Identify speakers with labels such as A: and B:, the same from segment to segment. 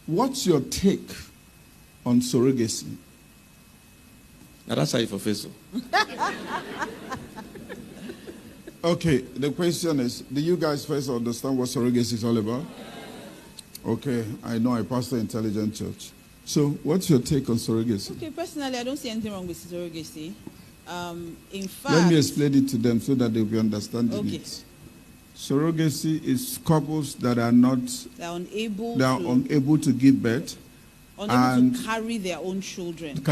A: What's your take on surrogacy?
B: Now that's how you fulfill.
A: Okay, the question is, do you guys first understand what surrogacy is all about? Okay, I know I pastor Intelligent Church. So, what's your take on surrogacy?
C: Okay, personally, I don't see anything wrong with surrogacy. In fact...
A: Let me explain it to them so that they'll be understanding it. Surrogacy is couples that are not...
C: They are unable
A: to give birth.
C: Unable to carry their own children.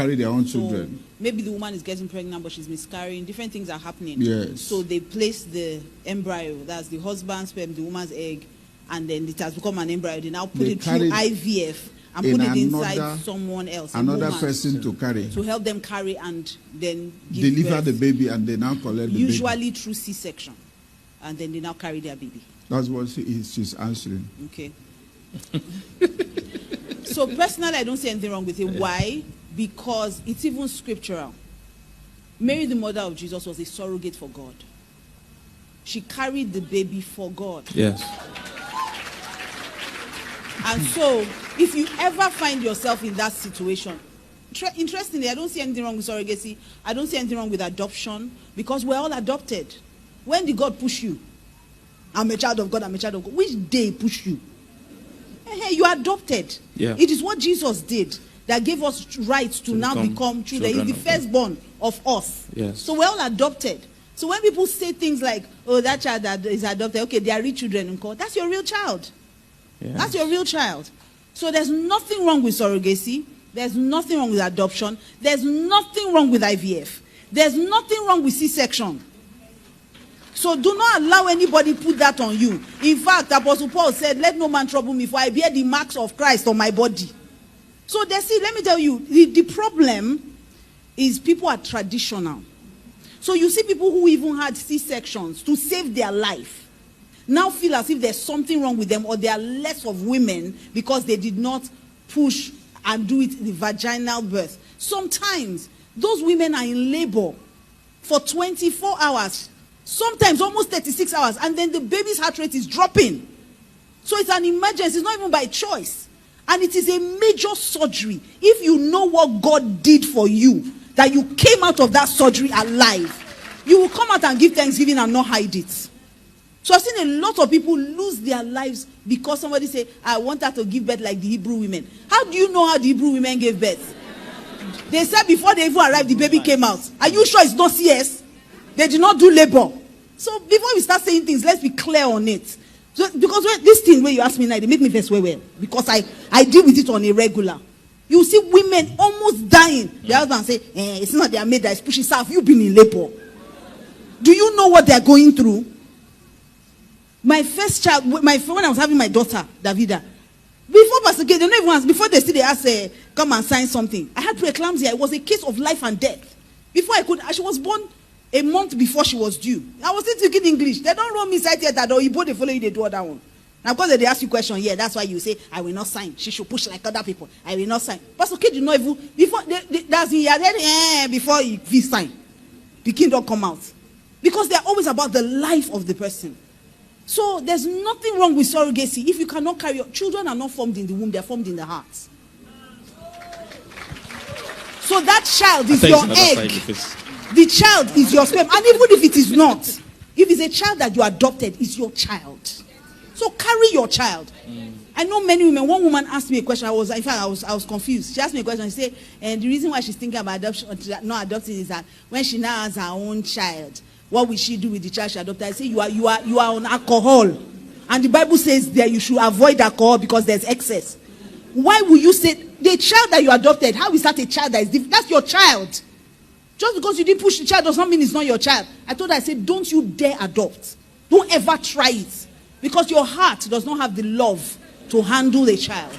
A: So
C: maybe the woman is getting pregnant, but she's miscarrying. Different things are happening.
A: Yes.
C: So they place the embryo, that's the husband's sperm, the woman's egg, and then it has become an embryo. They now put it through IVF and put it inside someone else.
A: Another person to carry.
C: To help them carry and then give
A: deliver
C: birth.
A: the baby and they now collect the
C: Usually
A: baby.
C: through C-section. And then they now carry their baby.
A: That's what she's answering.
C: Okay. So personally, I don't see anything wrong with it. Why? Because it's even scriptural. Mary, the mother of Jesus, was a surrogate for God. She carried the baby for God.
B: Yes.
C: And so, if you ever find yourself in that situation, interestingly, I don't see anything wrong with surrogacy. I don't see anything wrong with adoption, because we're all adopted. When did God push you? I'm a child of God, I'm a child of God. Which day push you? You are adopted.
B: Yeah.
C: It is what Jesus did that gave us rights to now become children. He's the firstborn of us.
B: Yes.
C: So we're all adopted. So when people say things like, oh, that child that is adopted, okay, they are rich children in court, that's your real child. Yes. That's your real child. So there's nothing wrong with surrogacy. There's nothing wrong with adoption. There's nothing wrong with IVF. There's nothing wrong with C-section. So do not allow anybody put that on you. In fact, Apostle Paul said, let no man trouble me, for I bear the marks of Christ on my body. So that's it. Let me tell you, the problem is people are traditional. So you see people who even had C-sections to save their life now feel as if there's something wrong with them, or they are less of women because they did not push and do it the vaginal birth. Sometimes those women are in labor for 24 hours. Sometimes almost 36 hours, and then the baby's heart rate is dropping. So it's an emergency. It's not even by choice. And it is a major surgery. If you know what God did for you, that you came out of that surgery alive, you will come out and give thanksgiving and not hide it. So I've seen a lot of people lose their lives because somebody say, I want her to give birth like the Hebrew women. How do you know how the Hebrew women gave birth? They said before they even arrived, the baby came out. Are you sure it's not CS? They did not do labor. So before we start saying things, let's be clear on it. So, because this thing where you ask me now, they make me vex well. Because I deal with it on a regular. You see women almost dying. The husband say, it's not their maid that is pushing. Have you been in labor? Do you know what they're going through? My first child, when I was having my daughter, Davida, before Pastor K, they don't even ask, before they see, they ask, come and sign something. I had preeclampsia. It was a case of life and death. Before she was born a month before she was due. I was still speaking English. They don't run me side yet that you both they follow you, they do other one. Now because they ask you question, yeah, that's why you say, I will not sign. She should push like other people. I will not sign. Pastor K, you know, before that's before he sign, the king don't come out. Because they're always about the life of the person. So there's nothing wrong with surrogacy. If you cannot carry your children, are not formed in the womb, they're formed in the heart. So that child is your egg. The child is your sperm. And even if it is not, if it's a child that you adopted, it's your child. So carry your child. I know many women. One woman asked me a question. I was confused. She asked me a question. She said, and the reason why she's thinking about adoption, not adopting, is that when she now has her own child, what will she do with the child she adopted? I say, you are on alcohol. And the Bible says that you should avoid alcohol because there's excess. Why will you say, the child that you adopted, how is that a child that is different? That's your child. Just because you didn't push the child does not mean it's not your child. I told her, I said, don't you dare adopt. Don't ever try it. Because your heart does not have the love to handle a child.